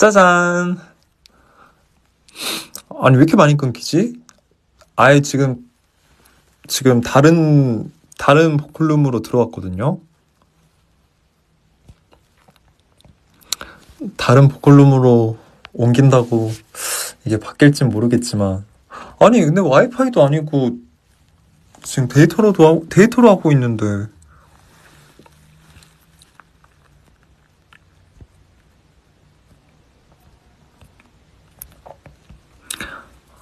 짜잔! 아니, 왜 이렇게 많이 끊기지? 아예 지금 다른 보컬룸으로 들어왔거든요? 다른 보컬룸으로 옮긴다고 이게 바뀔진 모르겠지만. 아니, 근데 와이파이도 아니고, 지금 데이터로 하고 있는데.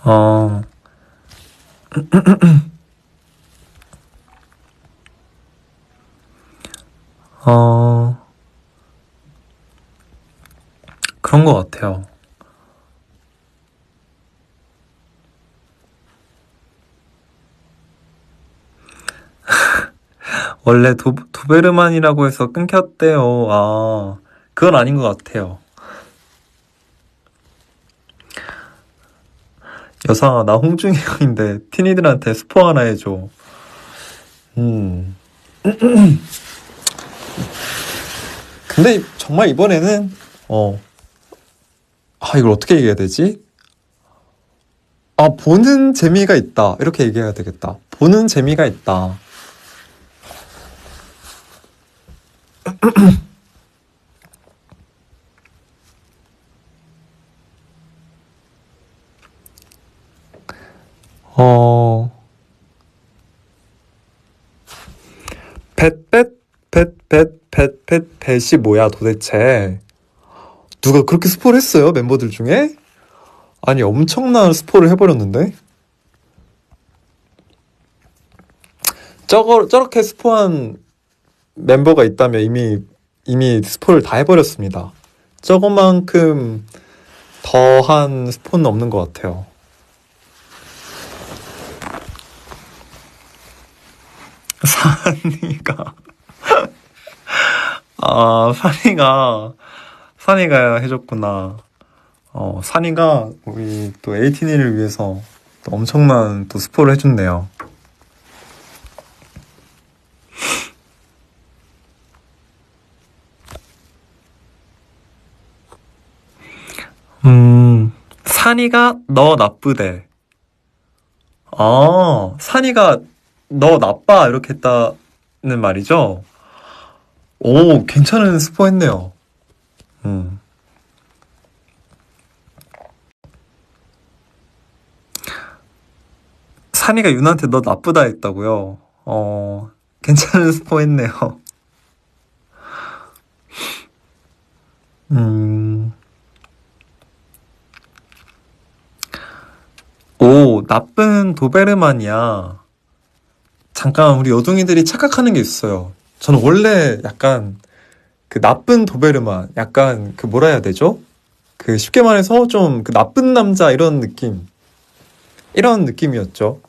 아, 어, 그런 것 같아요. 원래 도베르만이라고 해서 끊겼대요. 아, 그건 아닌 것 같아요. 여상아, 나 홍중이 형인데 티니들한테 스포 하나 해줘. 음. 근데 정말 이번에는 어, 이걸 어떻게 얘기해야 되지? 보는 재미가 있다. 이렇게 얘기해야 되겠다. 보는 재미가 있다. 어, 펫이 뭐야 도대체? 누가 그렇게 스포를 했어요? 멤버들 중에? 아니, 엄청난 스포를 해버렸는데? 저렇게 스포한 멤버가 있다면 이미 스포를 다 해버렸습니다. 저것만큼 더한 스포는 없는 것 같아요. 산이가, 산이가 해줬구나. 산이가 우리 또 에이티니를 위해서 또 엄청난 또 스포를 해줬네요. 산이가 너 나쁘대. 산이가 너 나빠 이렇게 했다는 말이죠? 오, 괜찮은 스포 했네요. 음. 산이가 윤한테 너 나쁘다 했다고요? 괜찮은 스포 했네요. 음, 오, 나쁜 도베르만이야. 잠깐, 우리 여둥이들이 착각하는 게 있어요. 저는 원래 약간 그 나쁜 도베르만, 약간 그 뭐라 해야 되죠? 그 쉽게 말해서 좀 그 나쁜 남자 이런 느낌이었죠.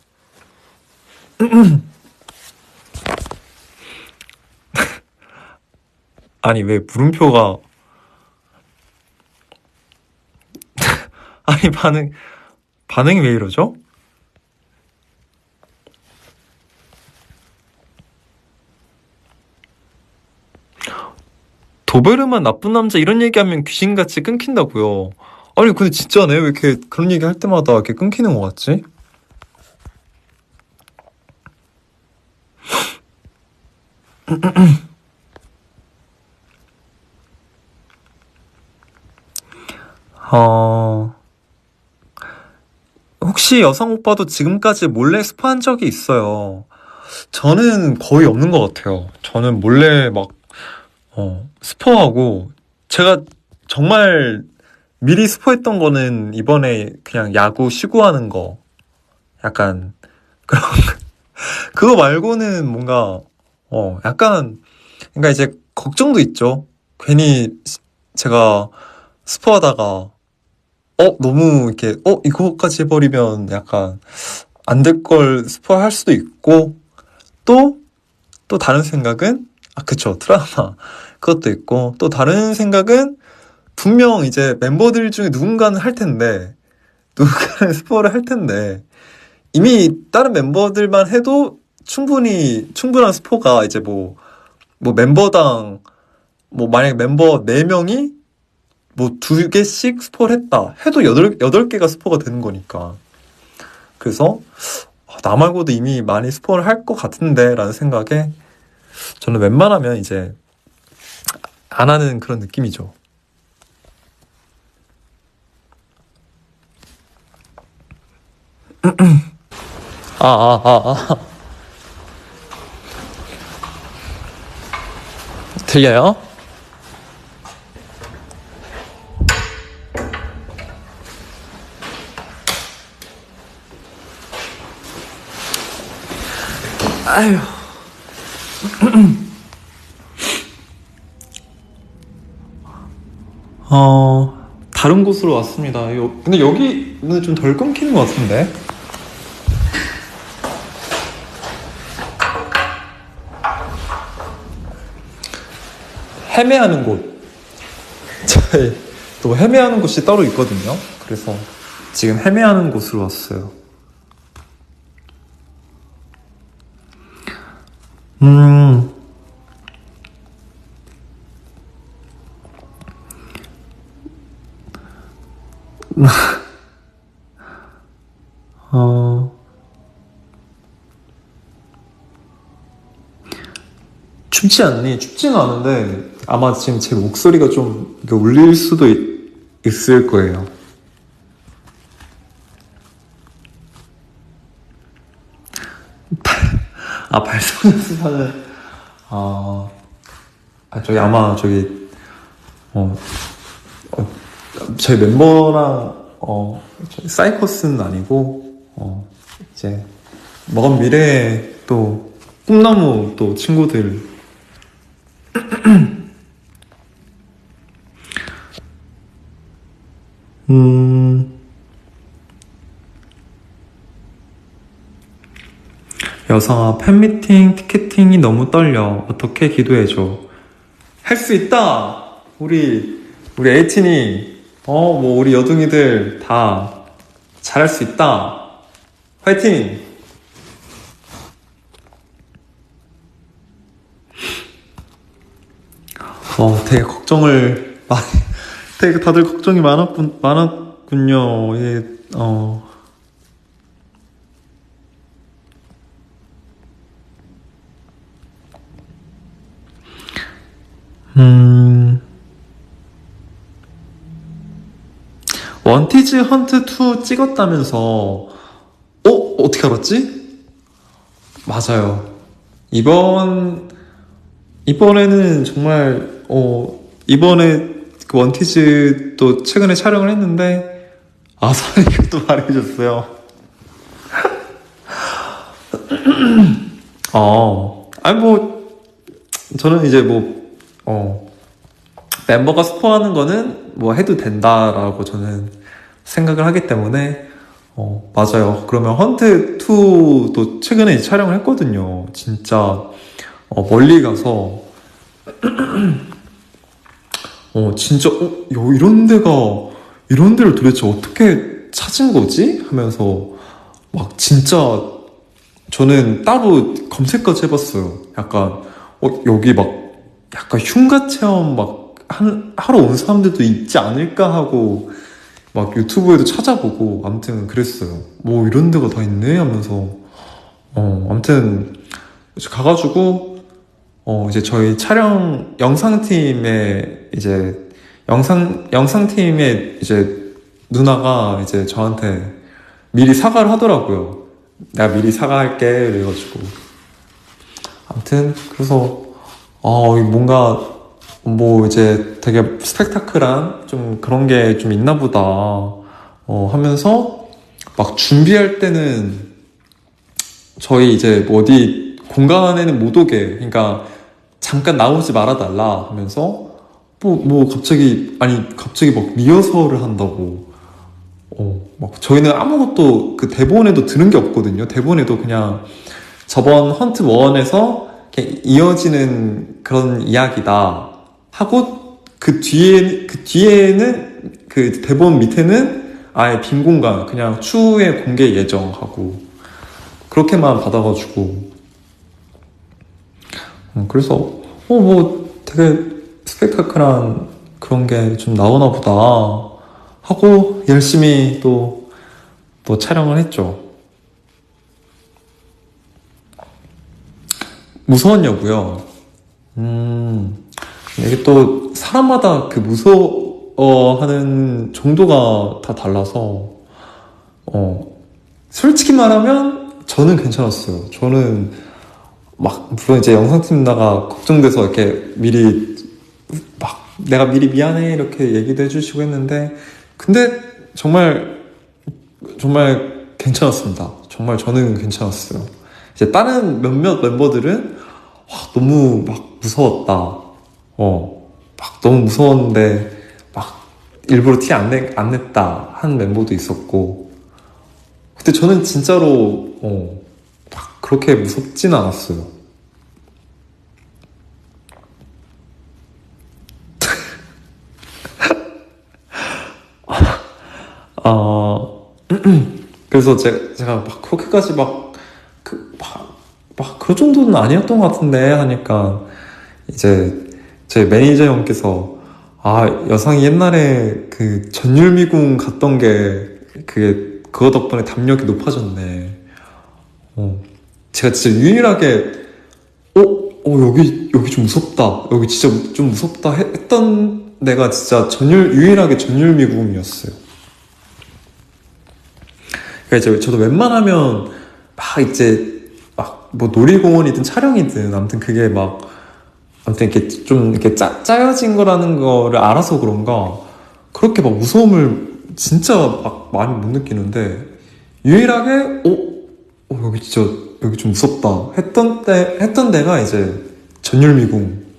아니, 왜 물음표가, 아니, 반응이 왜 이러죠? 도베르만 나쁜 남자 이런 얘기하면 귀신같이 끊긴다고요. 아니, 근데 진짜네. 왜 이렇게 그런 얘기 할 때마다 이렇게 끊기는 것 같지? 어, 혹시 여성 오빠도 지금까지 몰래 스파한 적이 있어요? 저는 거의 없는 것 같아요. 저는 몰래 막, 스포하고, 제가 정말 미리 스포했던 거는 이번에 그냥 야구 시구하는 거. 약간, 그런, 그거 말고는 뭔가, 약간, 그러니까 이제 걱정도 있죠. 괜히 제가 스포하다가, 너무 이렇게, 이거까지 해버리면 약간 안 될 걸 스포할 수도 있고, 또, 또 다른 생각은, 그쵸, 트라우마. 그것도 있고, 또 다른 생각은 분명 이제 멤버들 중에 누군가는 할 텐데, 누군가는 스포를 할 텐데, 이미 다른 멤버들만 해도 충분한 스포가 이제 뭐 멤버당, 뭐 만약에 멤버 4명이 뭐 2개씩 스포를 했다 해도 8개가 스포가 되는 거니까. 그래서 나 말고도 이미 많이 스포를 할 것 같은데 라는 생각에 저는 웬만하면 이제 안 하는 그런 느낌이죠. 들려요? 아휴. 다른 곳으로 왔습니다. 근데 여기는 좀 덜 끊기는 것 같은데? 헤매하는 곳. 저희 또 헤매하는 곳이 따로 있거든요. 그래서 지금 헤매하는 곳으로 왔어요. 춥지 않니? 춥지는 않은데 아마 지금 제 목소리가 좀 이렇게 울릴 수도 있을 거예요. 발성 연습하는 저기 아마 저기 저희 멤버랑 저희 사이커스는 아니고 이제 먼 미래에 또 꿈나무 또 친구들 여성아, 팬미팅 티켓팅이 너무 떨려. 어떻게 기도해줘. 할 수 있다! 우리 에이틴이, 뭐, 우리 여둥이들 다 잘할 수 있다. 화이팅! 되게 걱정을 많이, 되게 다들 걱정이 많았군요. 예, 원티즈 헌트 2 찍었다면서, 어떻게 알았지? 맞아요. 이번에는 정말, 이번에 그 원티즈도 최근에 촬영을 했는데, 아사히가 또 말해줬어요. 아니 뭐, 저는 이제 멤버가 스포하는 거는 뭐 해도 된다라고 저는 생각을 하기 때문에, 맞아요. 그러면 헌트2도 최근에 이제 촬영을 했거든요. 진짜, 멀리 가서, 진짜, 이런 데를 도대체 어떻게 찾은 거지? 하면서, 막 진짜, 저는 따로 검색까지 해봤어요. 약간, 여기 막, 약간 흉가 체험 하러 온 사람들도 있지 않을까 하고, 막 유튜브에도 찾아보고, 아무튼 그랬어요. 뭐 이런 데가 다 있네? 하면서, 아무튼, 가가지고, 이제 저희 촬영 영상팀에 이제 영상팀에 이제 누나가 이제 저한테 미리 사과를 하더라고요. 내가 미리 사과할게 그래가지고 아무튼 그래서 뭔가 뭐 이제 되게 스펙타클한 좀 그런 게 좀 있나 보다 하면서 막 준비할 때는 저희 이제 뭐 어디 공간에는 못 오게 그러니까 잠깐 나오지 말아달라 하면서 갑자기 막 리허설을 한다고 막 저희는 아무것도 그 대본에도 드는 게 없거든요. 대본에도 그냥 저번 헌트 1에서 이어지는 그런 이야기다 하고 그 뒤에는 그 대본 밑에는 아예 빈 공간 그냥 추후에 공개 예정하고 그렇게만 받아가지고 그래서 뭐 되게 스펙타클한 그런 게 좀 나오나 보다 하고 열심히 또 촬영을 했죠. 무서웠냐고요? 이게 또 사람마다 그 무서워하는 정도가 다 달라서 솔직히 말하면 저는 괜찮았어요. 저는 막 물론 이제 영상팀다가 걱정돼서 이렇게 미리 막 내가 미리 미안해 이렇게 얘기도 해주시고 했는데 근데 정말 괜찮았습니다. 정말 저는 괜찮았어요. 이제 다른 몇몇 멤버들은 와, 너무 막 무서웠다. 막 너무 무서웠는데 막 일부러 티 안 냈다 한 멤버도 있었고 근데 저는 진짜로 막 그렇게 무섭진 않았어요. 그래서 제가 막 그렇게까지 막 그런 정도는 아니었던 것 같은데 하니까 이제 제 매니저 형께서 여상이 옛날에 그 전율미궁 갔던 게 그거 덕분에 담력이 높아졌네. 제가 진짜 유일하게 여기 좀 무섭다. 여기 진짜 좀 무섭다 했던 데가 진짜 유일하게 전율미궁이었어요. 그러니까 이제 저도 웬만하면 막 이제 막 뭐 놀이공원이든 촬영이든 아무튼 그게 막 아무튼 이렇게 좀 이렇게 짜여진 거라는 거를 알아서 그런가 그렇게 막 무서움을 진짜 막 많이 못 느끼는데 유일하게 여기 진짜 여기 좀 무섭다 했던 데가 이제 전율미궁.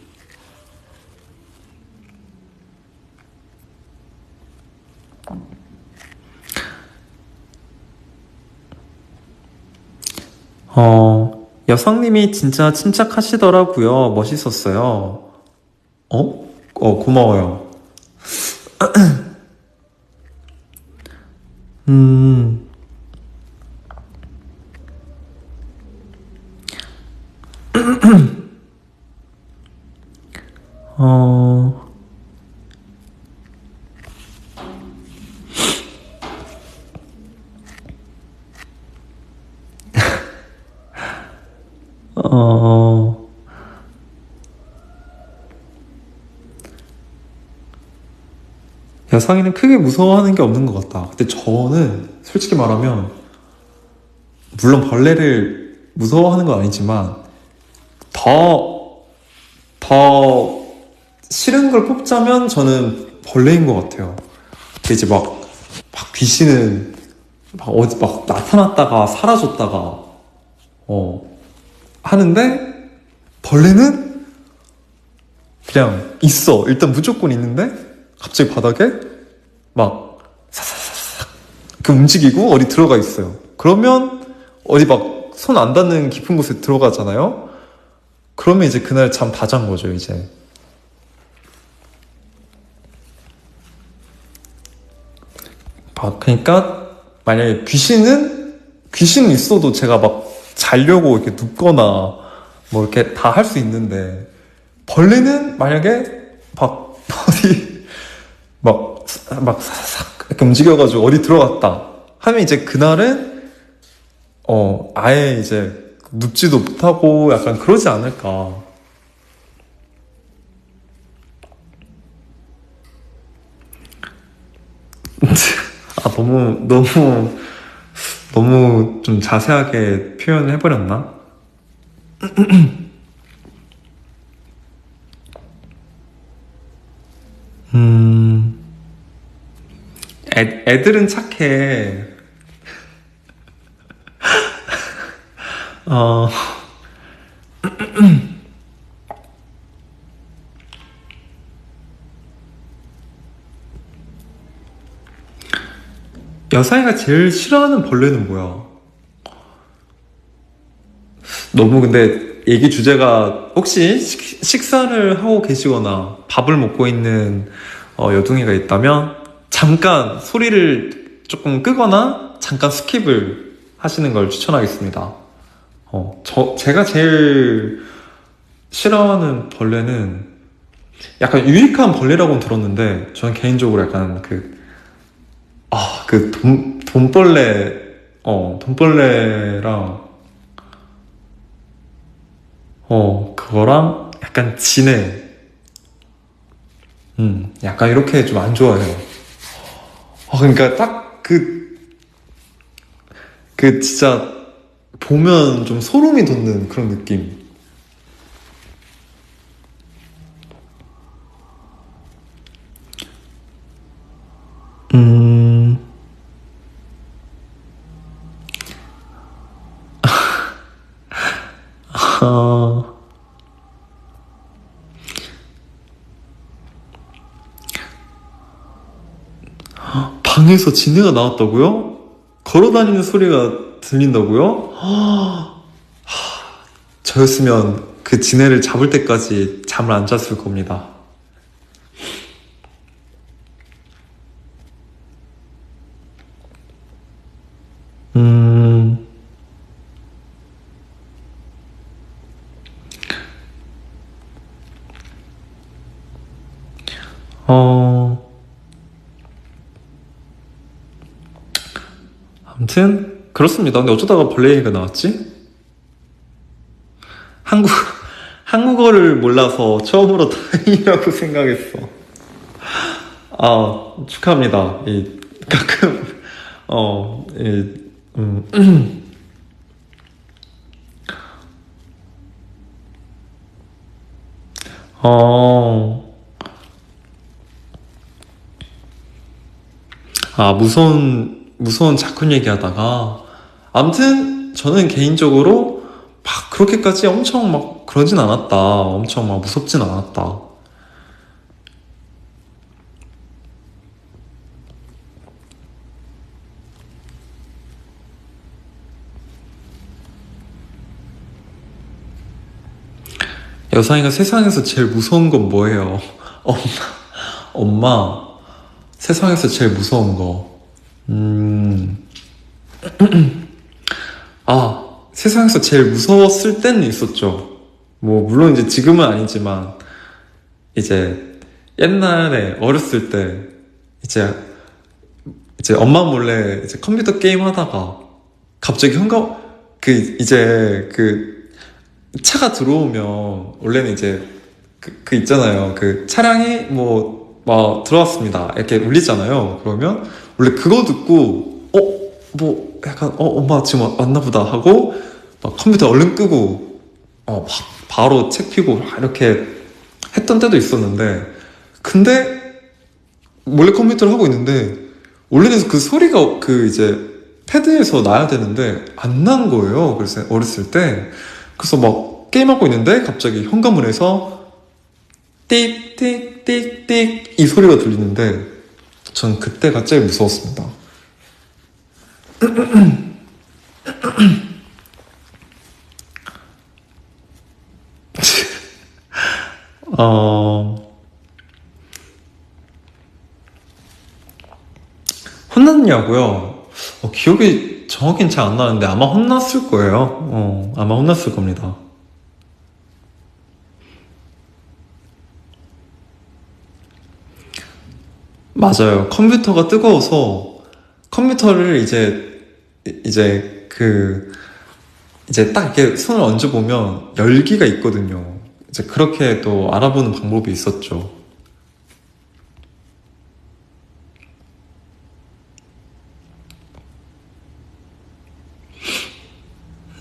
여성님이 진짜 침착하시더라고요. 멋있었어요. 고마워요. 어, 어, 여상이는 크게 무서워하는 게 없는 것 같다. 근데 저는 솔직히 말하면 물론 벌레를 무서워하는 건 아니지만 더 싫은 걸 뽑자면 저는 벌레인 것 같아요. 근데 이제 막 귀신은 막 나타났다가 사라졌다가 하는데 벌레는 그냥 있어. 일단 무조건 있는데 갑자기 바닥에 막 사사사삭 그 움직이고 어디 들어가 있어요. 그러면 어디 막 손 안 닿는 깊은 곳에 들어가잖아요. 그러면 이제 그날 잠 다 잔 거죠, 이제. 그러니까 만약에 귀신은 있어도 제가 막 자려고 이렇게 눕거나 뭐 이렇게 다 할 수 있는데 벌레는 만약에 막 어디 막 사삭 이렇게 움직여가지고 어디 들어갔다 하면 이제 그날은 아예 이제 눕지도 못하고 약간 그러지 않을까. 너무 좀 자세하게 표현을 해버렸나? 애들은 착해. 어, 여사이가 제일 싫어하는 벌레는 뭐야? 너무 근데 얘기 주제가 혹시 식사를 하고 계시거나 밥을 먹고 있는 여둥이가 있다면 잠깐 소리를 조금 끄거나 잠깐 스킵을 하시는 걸 추천하겠습니다. 제가 제일 싫어하는 벌레는 약간 유익한 벌레라고는 들었는데, 저는 개인적으로 약간 돈벌레, 돈벌레랑, 그거랑 약간 진해. 약간 이렇게 좀 안 좋아해요. 그러니까 딱 진짜 보면 좀 소름이 돋는 그런 느낌. 음, 아, 방에서 진해가 나왔다고요? 걸어다니는 소리가 들린다고요? 저였으면 그 진해를 잡을 때까지 잠을 안 잤을 겁니다. 음, 어, 아무튼, 그렇습니다. 근데 어쩌다가 벌레 얘기가 나왔지? 한국, 한국어를 몰라서 처음으로 다행이라고 생각했어. 축하합니다. 가끔, 어, 이, 음, 어, 무서운 작품 얘기하다가. 아무튼, 저는 개인적으로 막 그렇게까지 엄청 막 그러진 않았다. 엄청 막 무섭진 않았다. 여상이가 세상에서 제일 무서운 건 뭐예요? 엄마, 엄마, 세상에서 제일 무서운 거. 음, 세상에서 제일 무서웠을 때는 있었죠. 뭐, 물론 이제 지금은 아니지만, 이제 옛날에 어렸을 때, 이제, 이제 엄마 몰래 이제 컴퓨터 게임 하다가, 갑자기 이제 차가 들어오면, 원래는 이제, 있잖아요. 차량이 막 들어왔습니다. 이렇게 울리잖아요. 그러면, 원래 그거 듣고, 약간, 엄마 지금 왔나 보다 하고, 막 컴퓨터 얼른 끄고, 막 바로 책 펴고, 막 이렇게 했던 때도 있었는데, 근데, 몰래 컴퓨터를 하고 있는데, 원래는 그 소리가 이제, 패드에서 나야 되는데, 안 난 거예요. 그래서 어렸을 때. 그래서 막, 게임하고 있는데, 갑자기 현관문에서, 띡, 띡, 띡, 띡, 이 소리가 들리는데, 전 그때가 제일 무서웠습니다. 어, 혼났냐고요? 기억이 정확히는 잘 안 나는데 아마 혼났을 거예요. 아마 혼났을 겁니다. 맞아요. 컴퓨터가 뜨거워서 컴퓨터를 이제 이제 딱 이렇게 손을 얹어보면 열기가 있거든요. 이제 그렇게 또 알아보는 방법이 있었죠.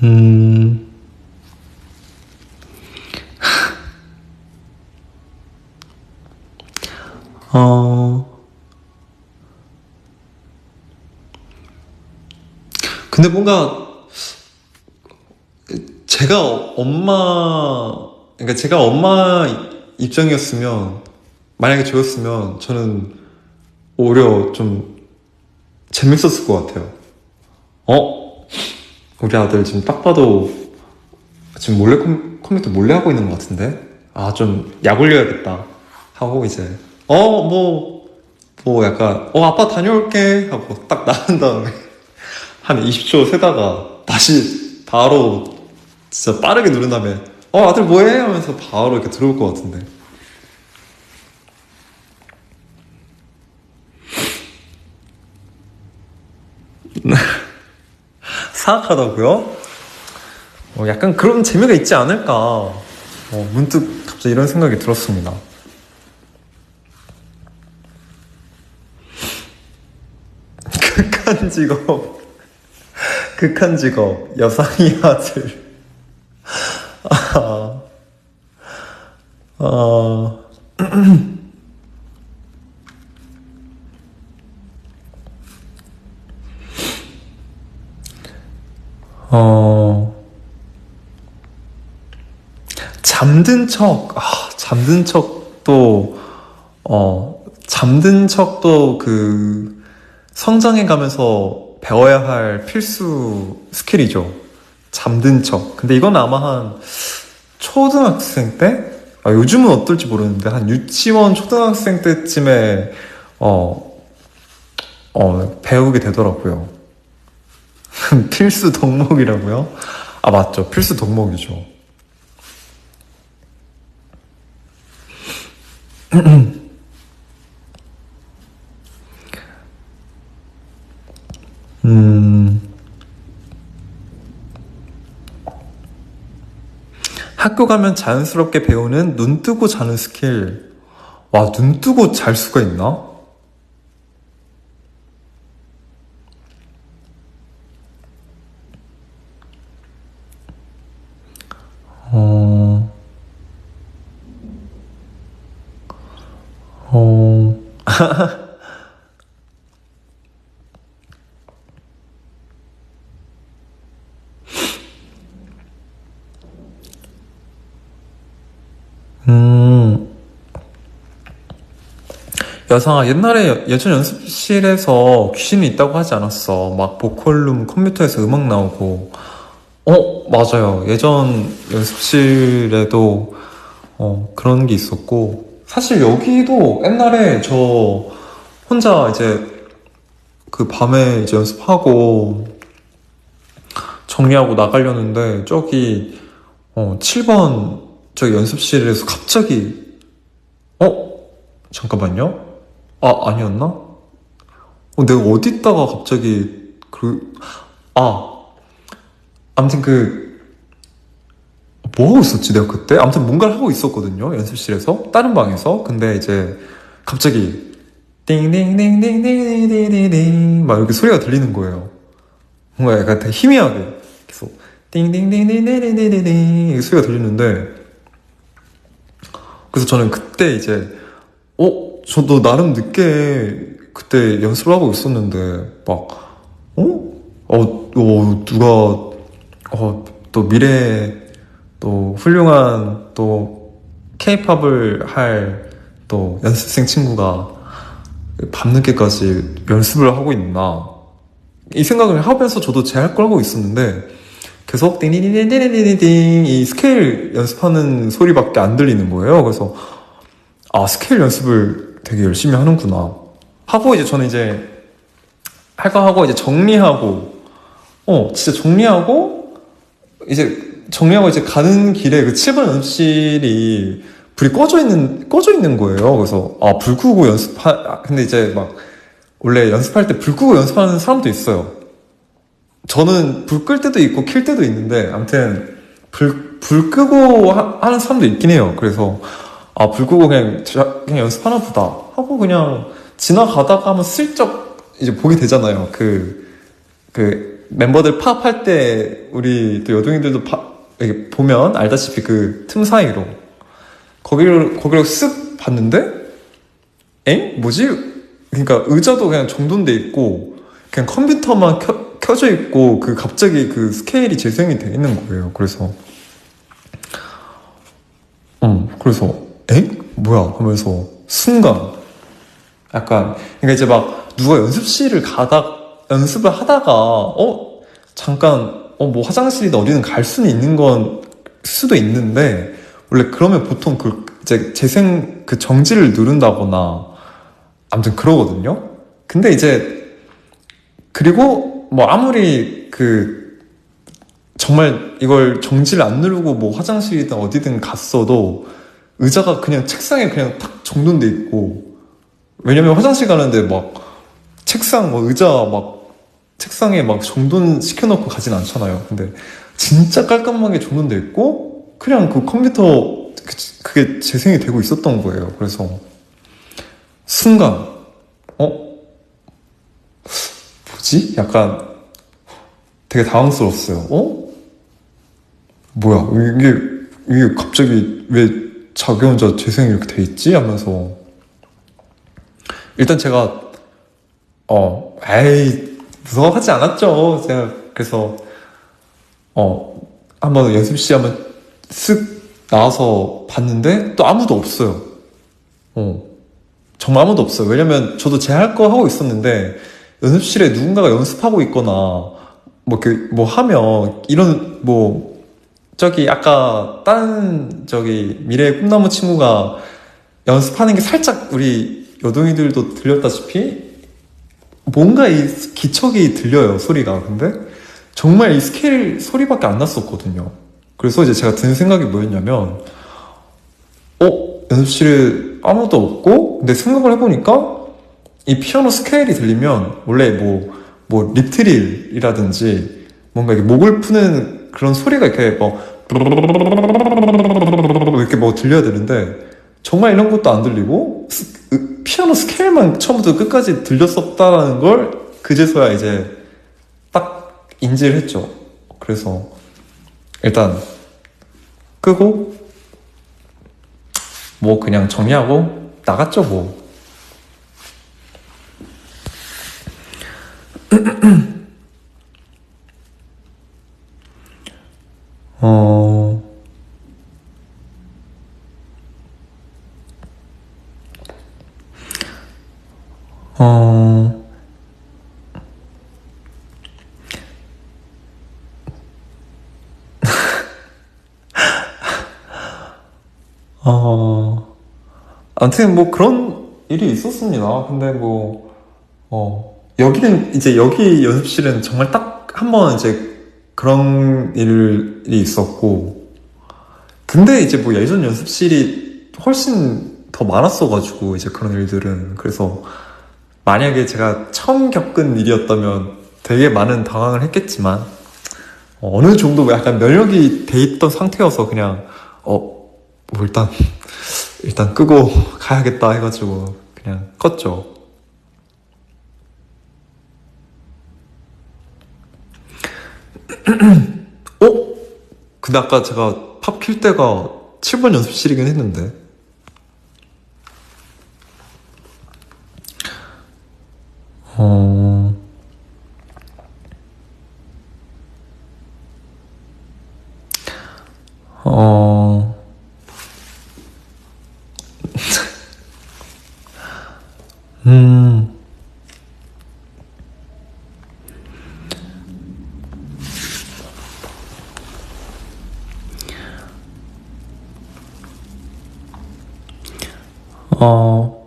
음, 어, 근데 뭔가 제가 그러니까 제가 엄마 입장이었으면, 만약에 저였으면 저는 오히려 좀 재밌었을 것 같아요. 어? 우리 아들 지금 딱 봐도 지금 몰래 컴퓨터 몰래 하고 있는 것 같은데? 좀 약 올려야겠다. 하고 이제, 약간, 아빠 다녀올게. 하고 딱 나간 다음에 한 20초 세다가 다시 바로 진짜 빠르게 누른 다음에, 아들 뭐해? 하면서 바로 이렇게 들어올 것 같은데. 사악하다고요? 약간 그런 재미가 있지 않을까. 문득 갑자기 이런 생각이 들었습니다. 극한 직업, 극한 직업, 여상이 아들. 아, 아, 어, 잠든 척, 잠든 척도, 잠든 척도 성장해 가면서 배워야 할 필수 스킬이죠. 잠든 척. 근데 이건 아마 한 초등학생 때? 요즘은 어떨지 모르는데, 한 유치원, 초등학생 때쯤에, 어, 배우게 되더라고요. 필수 덕목이라고요? 맞죠. 필수 덕목이죠. 음, 학교 가면 자연스럽게 배우는 눈 뜨고 자는 스킬. 와, 눈 뜨고 잘 수가 있나? 어, 어, 음, 여상아, 옛날에 예전 연습실에서 귀신이 있다고 하지 않았어. 막 보컬룸 컴퓨터에서 음악 나오고. 맞아요. 예전 연습실에도 그런 게 있었고. 사실 여기도 옛날에 저 혼자 이제 그 밤에 이제 연습하고 정리하고 나가려는데 저기 7번 저기 연습실에서 갑자기 잠깐만요. 아니었나? 내가 어디 있다가 갑자기 아 아무튼 뭐 하고 있었지 내가 그때? 아무튼 뭔가를 하고 있었거든요 연습실에서 다른 방에서. 근데 이제 갑자기 띵띵띵띵띵띵띵띵 막 이렇게 소리가 들리는 거예요. 뭔가 약간 되게 희미하게 계속 띵띵띵띵띵띵띵띵 이렇게 소리가 들리는데, 그래서 저는 그때 이제 저도 나름 늦게 그때 연습을 하고 있었는데 막 누가 또 미래에 또 훌륭한 또 케이팝을 할 또 연습생 친구가 밤늦게까지 연습을 하고 있나 이 생각을 하면서 저도 제 할 걸 하고 있었는데 계속 띵띵띵띵띵띵띵 이 스케일 연습하는 소리밖에 안 들리는 거예요. 그래서 스케일 연습을 되게 열심히 하는구나 하고 이제 저는 이제 할 거 하고 이제 정리하고 진짜 정리하고 이제 가는 길에 그 7번 연습실이 불이 꺼져 있는 거예요. 그래서 불 끄고 근데 이제 막 원래 연습할 때 불 끄고 연습하는 사람도 있어요. 저는 불 끌 때도 있고 킬 때도 있는데 아무튼 불 끄고 하는 사람도 있긴 해요. 그래서 불 끄고 그냥 연습하나 보다 하고 그냥 지나가다가 한번 슬쩍 이제 보게 되잖아요. 멤버들 파업할 때 우리 또 여동이들도 이렇게 보면 알다시피 그 틈 사이로 거기로 쓱 봤는데 뭐지? 그러니까 의자도 그냥 정돈돼 있고 그냥 컴퓨터만 켜져 있고 갑자기 그 스케일이 재생이 돼 있는 거예요. 그래서 뭐야? 하면서 순간 약간 그러니까 이제 막 누가 연습을 하다가 잠깐 뭐 화장실이나 어디는 갈 수는 있는 건 수도 있는데 원래 그러면 보통 이제 재생 정지를 누른다거나 아무튼 그러거든요. 근데 이제 그리고 뭐 아무리 정말 이걸 정지를 안 누르고 뭐 화장실이든 어디든 갔어도 의자가 그냥 책상에 그냥 탁 정돈돼 있고, 왜냐면 화장실 가는데 막 책상 뭐 의자 막 책상에 막 정돈 시켜놓고 가진 않잖아요. 근데 진짜 깔끔하게 정돈돼 있고 그냥 그 컴퓨터 그게 재생이 되고 있었던 거예요. 그래서 순간 뭐지? 약간 되게 당황스러웠어요. 뭐야? 이게 갑자기 왜 자기 혼자 재생이 이렇게 돼 있지? 하면서 일단 제가 에이 무서워하지 않았죠. 제가 그래서 한번 연습실 한번 쓱 나와서 봤는데 또 아무도 없어요. 정말 아무도 없어요. 왜냐면 저도 제 할 거 하고 있었는데 연습실에 누군가가 연습하고 있거나 뭐 하면 이런 저기 아까 다른 저기 미래의 꿈나무 친구가 연습하는 게 살짝 우리 여동이들도 들렸다시피 뭔가 이 기척이 들려요, 소리가. 근데 정말 이 스케일 소리밖에 안 났었거든요. 그래서 이제 제가 든 생각이 뭐였냐면 연습실에 아무도 없고 근데 생각을 해보니까 이 피아노 스케일이 들리면 원래 립트릴이라든지 뭔가 이렇게 목을 푸는 그런 소리가 이렇게 이렇게 들려야 되는데 정말 이런 것도 안 들리고 피아노 스케일만 처음부터 끝까지 들렸었다라는 걸 그제서야 이제 딱 인지를 했죠. 그래서 일단 끄고 그냥 정리하고 나갔죠 뭐. 어, 어, 아무튼 그런 일이 있었습니다. 근데 여기는 이제 여기 연습실은 정말 딱 한 번 이제 그런 일이 있었고, 근데 이제 예전 연습실이 훨씬 더 많았어가지고 이제 그런 일들은 그래서 만약에 제가 처음 겪은 일이었다면 되게 많은 당황을 했겠지만 어느 정도 약간 면역이 돼 있던 상태여서 그냥 일단 끄고 가야겠다 해가지고 그냥 껐죠. 근데 아까 제가 팝 킬 때가 7번 연습실이긴 했는데 어... 어... 음...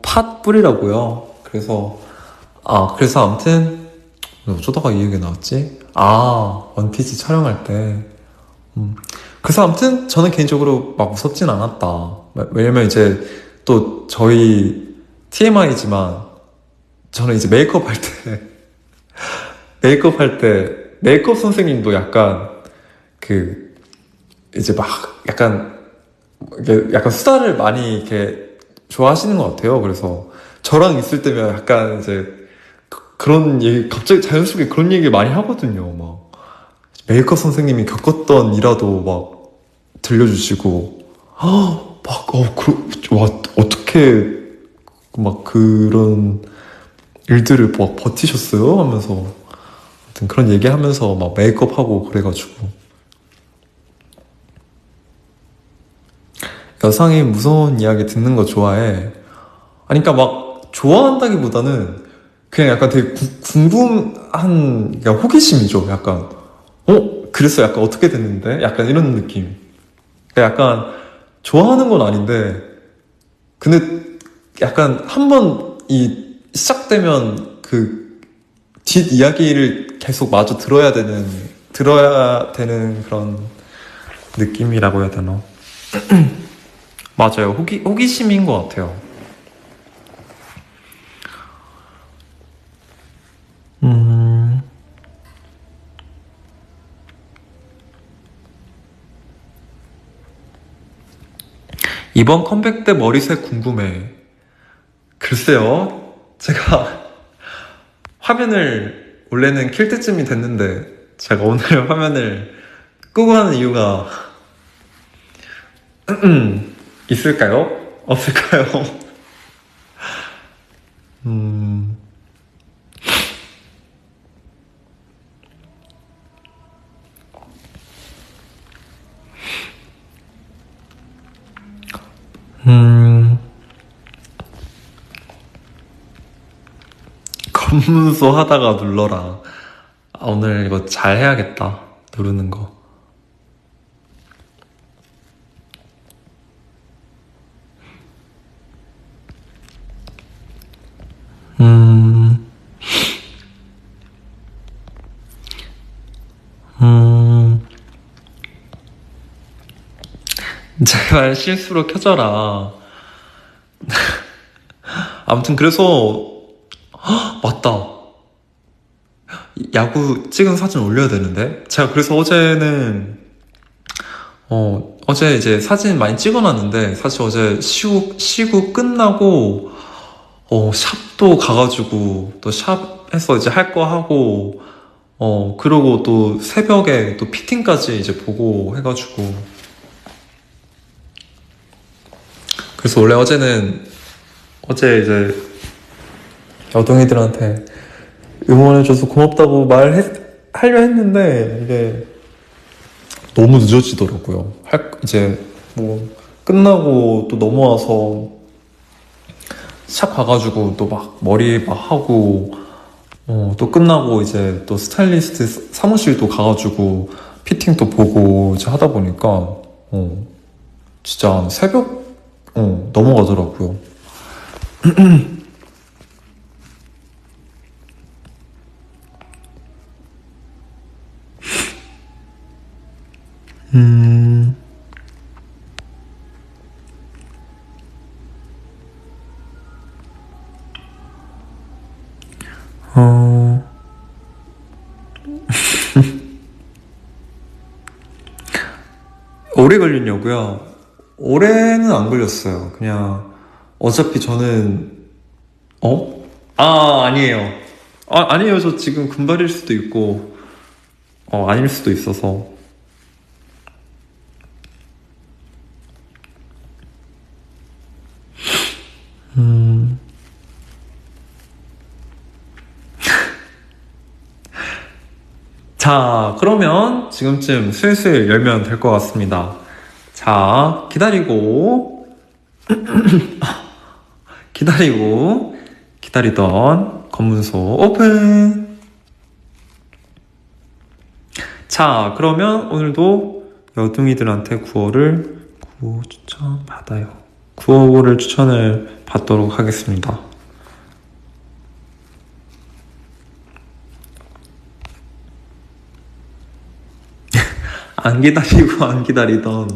팥 뿌리라고요. 그래서 아무튼 어쩌다가 이 얘기가 나왔지? 원피스 촬영할 때. 그래서 아무튼 저는 개인적으로 막 무섭진 않았다. 왜냐면 이제 또 저희 TMI지만 저는 이제 메이크업 할 때 메이크업 선생님도 약간 이제 막 약간 수다를 많이 이렇게 좋아하시는 것 같아요. 그래서 저랑 있을 때면 약간 이제 그런 얘기 갑자기 자연스럽게 그런 얘기 많이 하거든요. 메이크업 선생님이 겪었던 일화도 들려주시고 어떻게 그런 일들을 버티셨어요? 하면서 아무튼 그런 얘기하면서 메이크업하고 그래가지고 여상이 무서운 이야기 듣는 거 좋아해. 아니 그러니까 좋아한다기보다는 그냥 약간 되게 궁금한 호기심이죠. 약간 그래서 약간 어떻게 됐는데? 약간 이런 느낌. 그러니까 약간 좋아하는 건 아닌데 근데 약간 한번 시작되면 뒷 이야기를 계속 마저 들어야 되는 그런 느낌이라고 해야 되나? 맞아요. 호기심인 것 같아요. 이번 컴백 때 머리색 궁금해. 글쎄요, 제가 화면을 원래는 킬 때쯤이 됐는데 제가 오늘 화면을 끄고 하는 이유가 있을까요? 없을까요? 음, 음, 검문소 하다가 눌러라. 아, 오늘 이거 잘 해야겠다. 누르는 거. 음, 음, 제발 실수로 켜져라. 아무튼 그래서 맞다. 야구 찍은 사진 올려야 되는데 제가 그래서 어제 이제 사진 많이 찍어놨는데 사실 어제 쉬고 끝나고 샵도 가가지고 또 샵에서 이제 할 거 하고 그러고 또 새벽에 또 피팅까지 이제 보고 해가지고 그래서 원래 어제 이제 여동이들한테 응원해줘서 고맙다고 하려 했는데 이게 너무 늦어지더라고요. 이제 뭐 끝나고 또 넘어와서 샵 가가지고 또 막 머리 막 하고 또 끝나고 이제 또 스타일리스트 사무실도 가가지고 피팅도 보고 이제 하다 보니까 진짜 새벽 넘어가더라고요. 음, 어, 오래 걸렸냐고요? 오래는 안 걸렸어요. 그냥 어차피 저는 아니에요. 아니에요. 저 지금 금발일 수도 있고 아닐 수도 있어서. 음, 자, 그러면 지금쯤 슬슬 열면 될 것 같습니다. 자, 기다리던 검문소 오픈! 자, 그러면 오늘도 여둥이들한테 구호 추천 받아요. 구호를 추천을 받도록 하겠습니다. 안 기다리던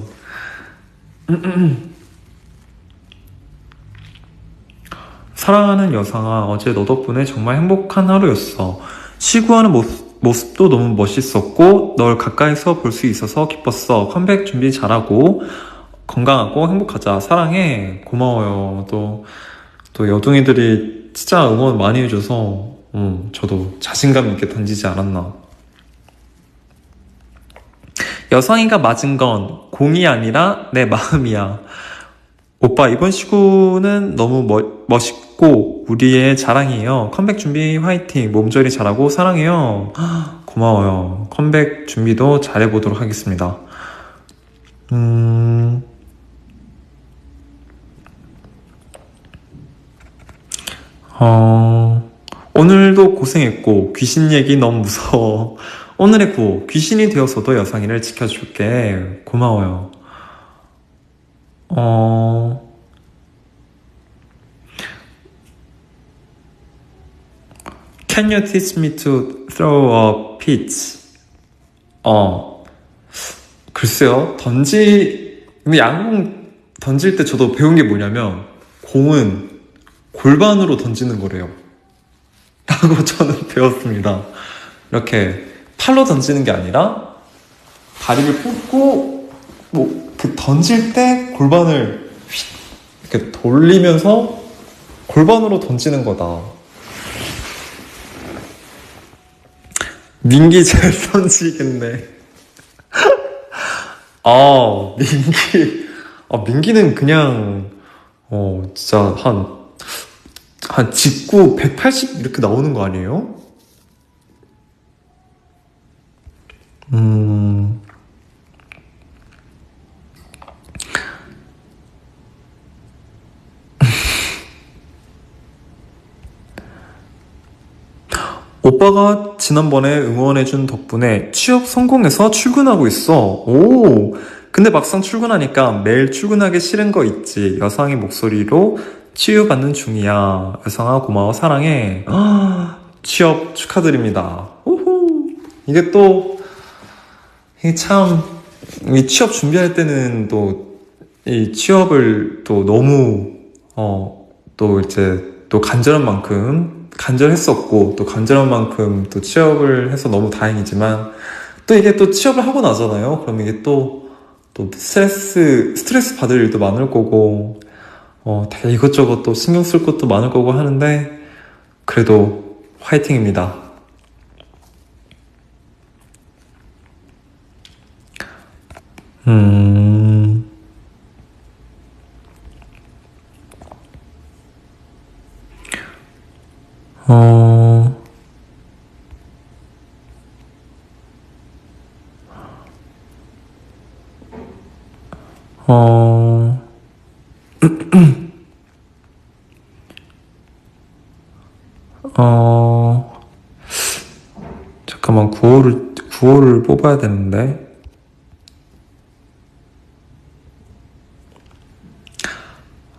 사랑하는 여상아, 어제 너 덕분에 정말 행복한 하루였어. 시구하는 모습도 너무 멋있었고 널 가까이서 볼 수 있어서 기뻤어. 컴백 준비 잘하고 건강하고 행복하자. 사랑해. 고마워요. 또 여둥이들이 진짜 응원 많이 해줘서 저도 자신감 있게 던지지 않았나. 여성이가 맞은 건 공이 아니라 내 마음이야. 오빠 이번 시구는 너무 멋있고 우리의 자랑이에요. 컴백 준비 화이팅. 몸조리 잘하고 사랑해요. 고마워요. 컴백 준비도 잘해보도록 하겠습니다. 오늘도 고생했고 귀신 얘기 너무 무서워. 오늘의 구호, 귀신이 되어서도 여상이를 지켜줄게. 고마워요. Can you teach me to throw a pitch? 글쎄요. 근데 양궁 던질 때 저도 배운 게 뭐냐면, 공은 골반으로 던지는 거래요. 라고 저는 배웠습니다. 이렇게 팔로 던지는 게 아니라, 다리를 뻗고, 던질 때 골반을 이렇게 돌리면서 골반으로 던지는 거다. 민기 잘 던지겠네. 민기. 민기는 그냥, 진짜 한 직구 180 이렇게 나오는 거 아니에요? 오빠가 지난번에 응원해준 덕분에 취업 성공해서 출근하고 있어. 오, 근데 막상 출근하니까 매일 출근하기 싫은 거 있지. 여상의 목소리로 치유받는 중이야. 여상아, 고마워, 사랑해. 취업 축하드립니다. 우후. 이게 또, 이게 참, 이 취업 준비할 때는 또, 이 취업을 또 너무, 또 이제 또 간절했었고, 또 간절한 만큼 또 취업을 해서 너무 다행이지만, 또 이게 또 취업을 하고 나잖아요. 그럼 이게 또 스트레스 받을 일도 많을 거고, 되게 이것저것 또 신경 쓸 것도 많을 거고 하는데, 그래도 화이팅입니다. 음, 어, 어, 어, 잠깐만, 구호를 뽑아야 되는데.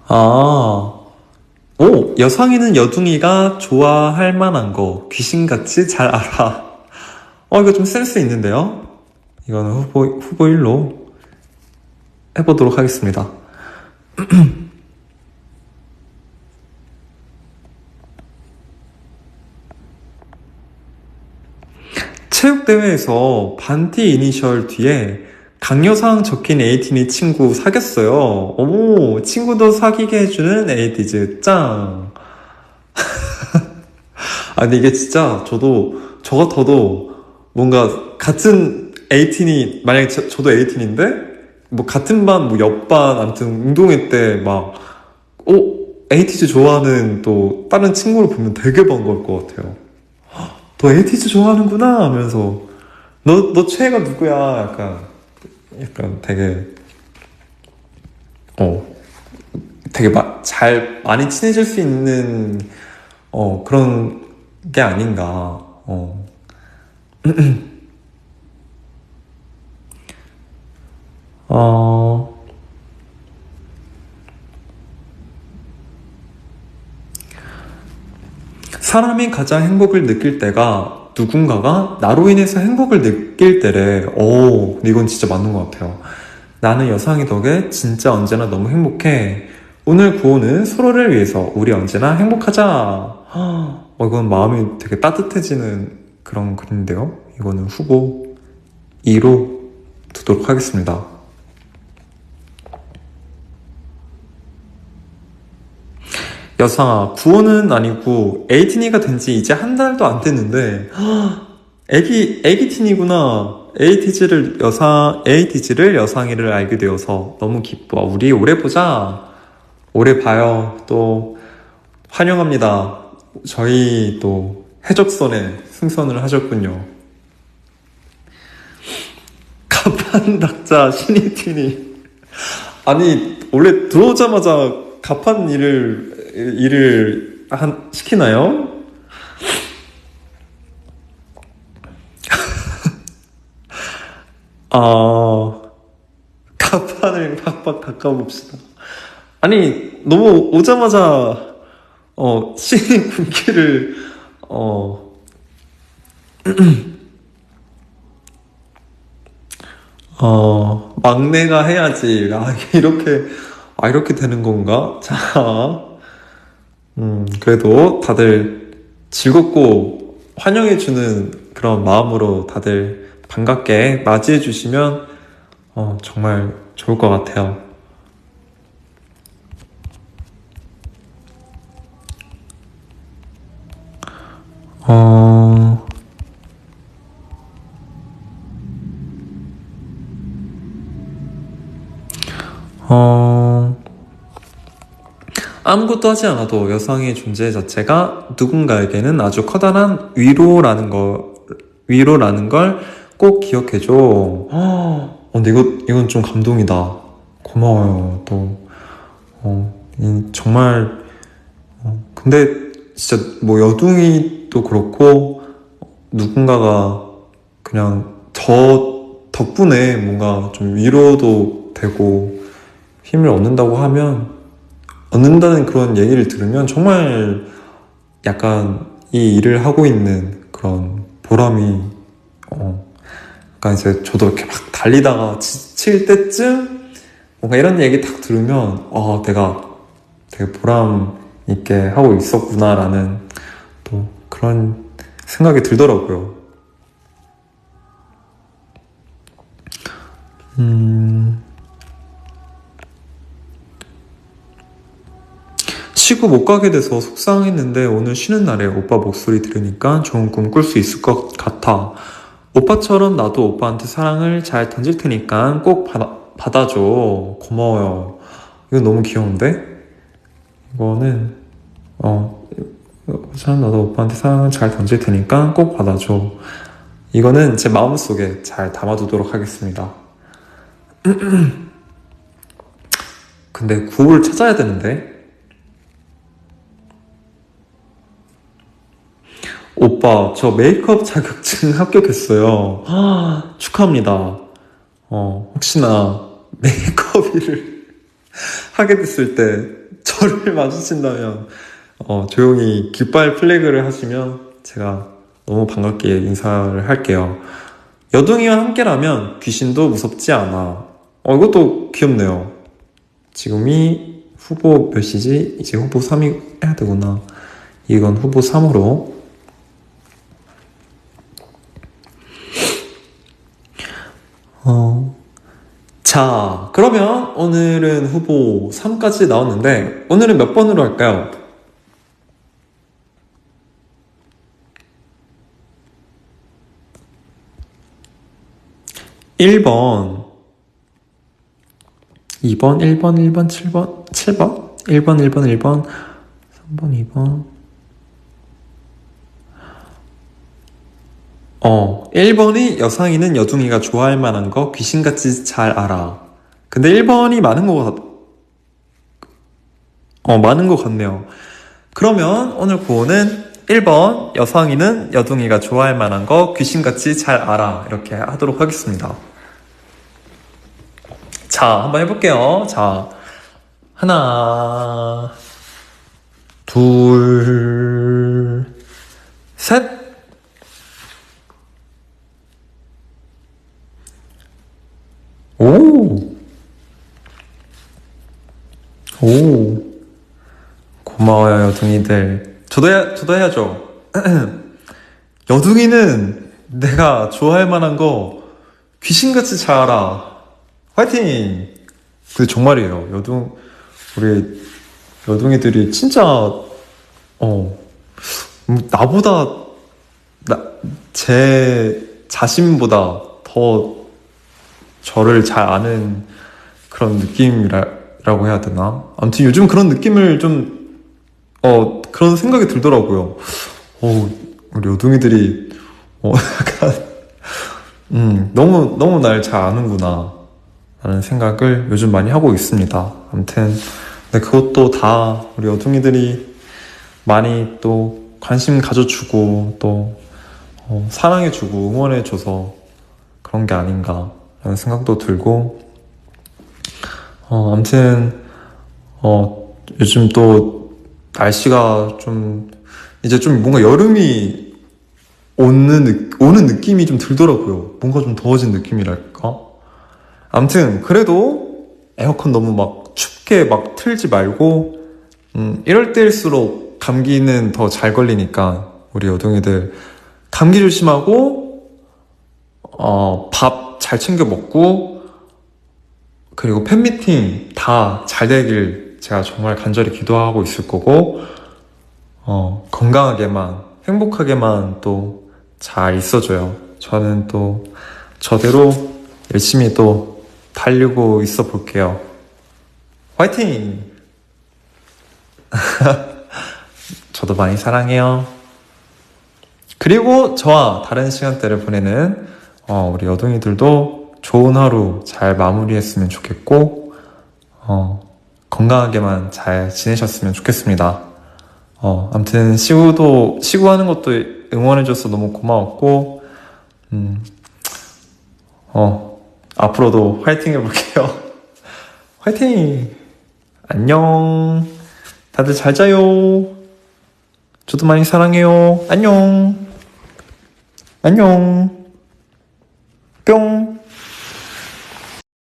아, 여상이는 여둥이가 좋아할 만한 거 귀신같이 잘 알아. 이거 좀 센스 있는데요? 이거는 후보 1로 해보도록 하겠습니다. 체육대회에서 반티 이니셜 뒤에 강요사항 적힌 에이티니 친구 사귀었어요. 어머, 친구도 사귀게 해주는 에이티즈 짱. 근데 이게 진짜 저 같아도 뭔가 같은 에이틴이, 만약에 저도 에이틴인데, 뭐 같은 반, 뭐 옆반, 아무튼 운동회 때 막, 에이티즈 좋아하는 또 다른 친구를 보면 되게 반가울 것 같아요. 너 에이티즈 좋아하는구나 하면서, 너 최애가 누구야? 약간 어, 되게 많이 친해질 수 있는, 그런 게 아닌가. 어, 사람이 가장 행복을 느낄 때가 누군가가 나로 인해서 행복을 느낄 때래. 근데 이건 진짜 맞는 것 같아요. 나는 여상이 덕에 진짜 언제나 너무 행복해. 오늘 구호는 서로를 위해서 우리 언제나 행복하자. 이건 마음이 되게 따뜻해지는 그런 글인데요. 이거는 후보 2로 두도록 하겠습니다. 여상아, 구호는 아니고 에이티니가 된 지 이제 한 달도 안 됐는데 애기 티니구나. 에이티즈를 여상이를 알게 되어서 너무 기뻐. 우리 오래 보자. 오래 봐요. 또 환영합니다. 저희 또 해적선에 승선을 하셨군요. 가판 닥자 신이티니. 아니, 원래 들어오자마자 가판 일을 시키나요? 가판을 박박 닦아봅시다. 아니, 너무 오자마자, 신인 군기를, 막내가 해야지. 이렇게 되는 건가? 자, 그래도 다들 즐겁고 환영해주는 그런 마음으로 다들 반갑게 맞이해주시면, 정말 좋을 것 같아요. 어, 아무것도 하지 않아도 여성의 존재 자체가 누군가에게는 아주 커다란 위로라는 걸 꼭 기억해줘. 근데 이건 좀 감동이다. 고마워요, 또. 정말, 근데 진짜 뭐 여둥이도 그렇고, 누군가가 그냥 저 덕분에 뭔가 좀 위로도 되고 힘을 얻는다는 그런 얘기를 들으면 정말 약간 이 일을 하고 있는 그런 보람이, 약간 이제 저도 이렇게 막 달리다가 지칠 때쯤 뭔가 이런 얘기 딱 들으면, 내가 되게 보람 있게 하고 있었구나라는 또 그런 생각이 들더라고요. 쉬고 못 가게 돼서 속상했는데 오늘 쉬는 날에 오빠 목소리 들으니까 좋은 꿈 꿀 수 있을 것 같아. 오빠처럼 나도 오빠한테 사랑을 잘 던질 테니까 꼭 받아줘. 고마워요. 이거 너무 귀여운데? 이거는, 오빠처럼 나도 오빠한테 사랑을 잘 던질 테니까 꼭 받아줘. 이거는 제 마음속에 잘 담아두도록 하겠습니다. 근데 구호를 찾아야 되는데? 오빠, 저 메이크업 자격증 합격했어요. 축하합니다. 혹시나 메이크업 일을 하게 됐을 때 저를 마주친다면, 조용히 깃발 플래그를 하시면 제가 너무 반갑게 인사를 할게요. 여둥이와 함께라면 귀신도 무섭지 않아. 이것도 귀엽네요. 지금이 후보 몇이지? 이제 후보 3이 해야 되구나. 이건 후보 3으로. 자, 그러면 오늘은 후보 3까지 나왔는데, 오늘은 몇 번으로 할까요? 1번, 2번, 1번, 1번, 7번, 7번? 1번, 1번, 1번, 3번, 2번. 1번이 여상이는 여둥이가 좋아할 만한 거 귀신같이 잘 알아. 근데 1번이 많은 것 같네요. 그러면 오늘 구호는 1번 여상이는 여둥이가 좋아할 만한 거 귀신같이 잘 알아. 이렇게 하도록 하겠습니다. 자, 한번 해볼게요. 자, 하나, 둘, 셋. 오, 고마워요, 여둥이들. 저도 해야죠. 여둥이는 내가 좋아할 만한 거 귀신같이 잘 알아. 화이팅! 근데 정말이에요. 우리 여둥이들이 진짜, 나보다, 제 자신보다 더 저를 잘 아는 그런 느낌이라고 해야 되나? 아무튼 요즘 그런 느낌을 좀, 그런 생각이 들더라고요. 우리 여둥이들이, 약간, 너무 날 잘 아는구나. 라는 생각을 요즘 많이 하고 있습니다. 아무튼, 근데 그것도 다 우리 여둥이들이 많이 또 관심 가져주고, 또, 사랑해주고, 응원해줘서 그런 게 아닌가. 라는 생각도 들고, 아무튼, 요즘 또 날씨가 좀, 이제 좀 뭔가 여름이 오는 느낌이 좀 들더라고요. 뭔가 좀 더워진 느낌이랄까? 아무튼, 그래도 에어컨 너무 막 춥게 막 틀지 말고, 이럴 때일수록 감기는 더 잘 걸리니까, 우리 여동이들 감기 조심하고, 밥 잘 챙겨 먹고, 그리고 팬미팅 다 잘 되길 제가 정말 간절히 기도하고 있을 거고, 건강하게만, 행복하게만 또 잘 있어줘요. 저는 또 저대로 열심히 또 달리고 있어 볼게요. 화이팅! 저도 많이 사랑해요. 그리고 저와 다른 시간대를 보내는 우리 여둥이들도 좋은 하루 잘 마무리했으면 좋겠고 건강하게만 잘 지내셨으면 좋겠습니다. 아무튼 시구하는 것도 응원해줘서 너무 고마웠고 앞으로도 화이팅 해볼게요. 화이팅! 안녕. 다들 잘 자요. 저도 많이 사랑해요. 안녕. 안녕. 뿅.